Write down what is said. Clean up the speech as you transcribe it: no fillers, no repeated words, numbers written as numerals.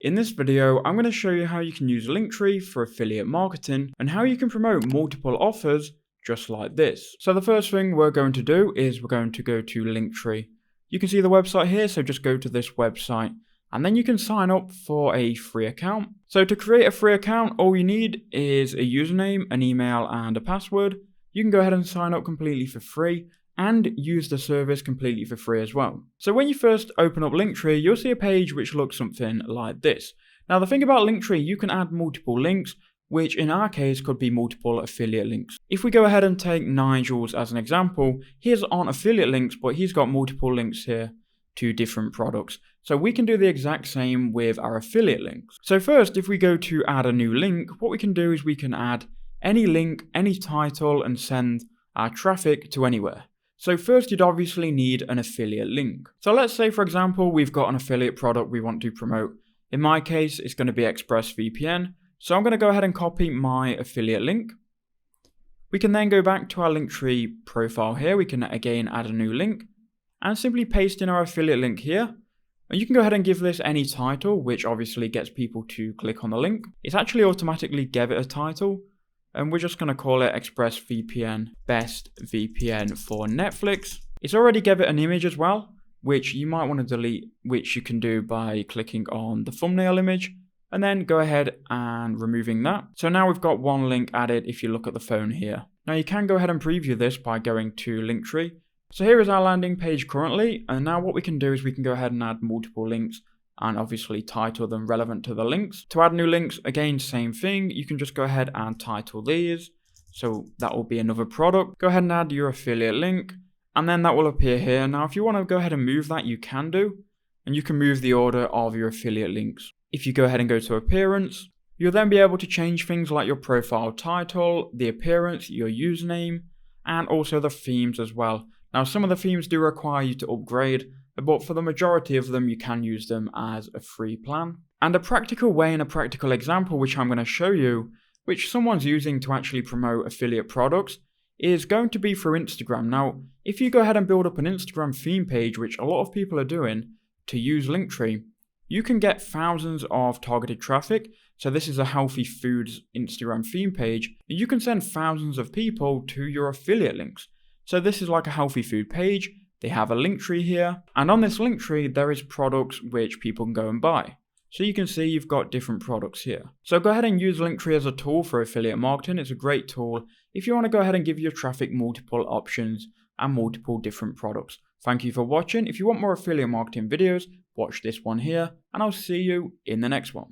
In this video, I'm going to show you how you can use Linktree for affiliate marketing and how you can promote multiple offers just like this. So the first thing we're going to do is we're going to go to Linktree. You can see the website here, so just go to this website and then you can sign up for a free account. So to create a free account, all you need is a username, an email and a password. You can go ahead and sign up completely for free and use the service completely for free as well. So when you first open up Linktree, you'll see a page which looks something like this. Now the thing about Linktree, you can add multiple links, which in our case could be multiple affiliate links. If we go ahead and take Nigel's as an example, his aren't affiliate links, but he's got multiple links here to different products. So we can do the exact same with our affiliate links. So first, if we go to add a new link, what we can do is we can add any link, any title, and send our traffic to anywhere. So first, you'd obviously need an affiliate link. So let's say, for example, we've got an affiliate product we want to promote. In my case, it's going to be ExpressVPN. So I'm going to go ahead and copy my affiliate link. We can then go back to our Linktree profile here. We can again add a new link and simply paste in our affiliate link here. And you can go ahead and give this any title, which obviously gets people to click on the link. It's actually automatically gave it a title. And we're just going to call it ExpressVPN Best VPN for Netflix. It's already gave it an image as well, which you might want to delete, which you can do by clicking on the thumbnail image and then go ahead and removing that. So now we've got one link added if you look at the phone here. Now you can go ahead and preview this by going to Linktree. So here is our landing page currently, and now what we can do is we can go ahead and add multiple links and obviously title them relevant to the links. To add new links, again, same thing. You can just go ahead and title these. So that will be another product. Go ahead and add your affiliate link, and then that will appear here. Now, if you want to go ahead and move that, you can do, and you can move the order of your affiliate links. If you go ahead and go to appearance, you'll then be able to change things like your profile title, the appearance, your username, and also the themes as well. Now, some of the themes do require you to upgrade, but for the majority of them, you can use them as a free plan. And a practical way and a practical example, which I'm going to show you, which someone's using to actually promote affiliate products, is going to be through Instagram. Now, if you go ahead and build up an Instagram theme page, which a lot of people are doing, to use Linktree, you can get thousands of targeted traffic. So this is a healthy foods Instagram theme page. You can send thousands of people to your affiliate links. So this is like a healthy food page. They have a link tree here, and on this link tree, there is products which people can go and buy. So you can see you've got different products here. So go ahead and use Linktree as a tool for affiliate marketing. It's a great tool if you want to go ahead and give your traffic multiple options and multiple different products. Thank you for watching. If you want more affiliate marketing videos, watch this one here, and I'll see you in the next one.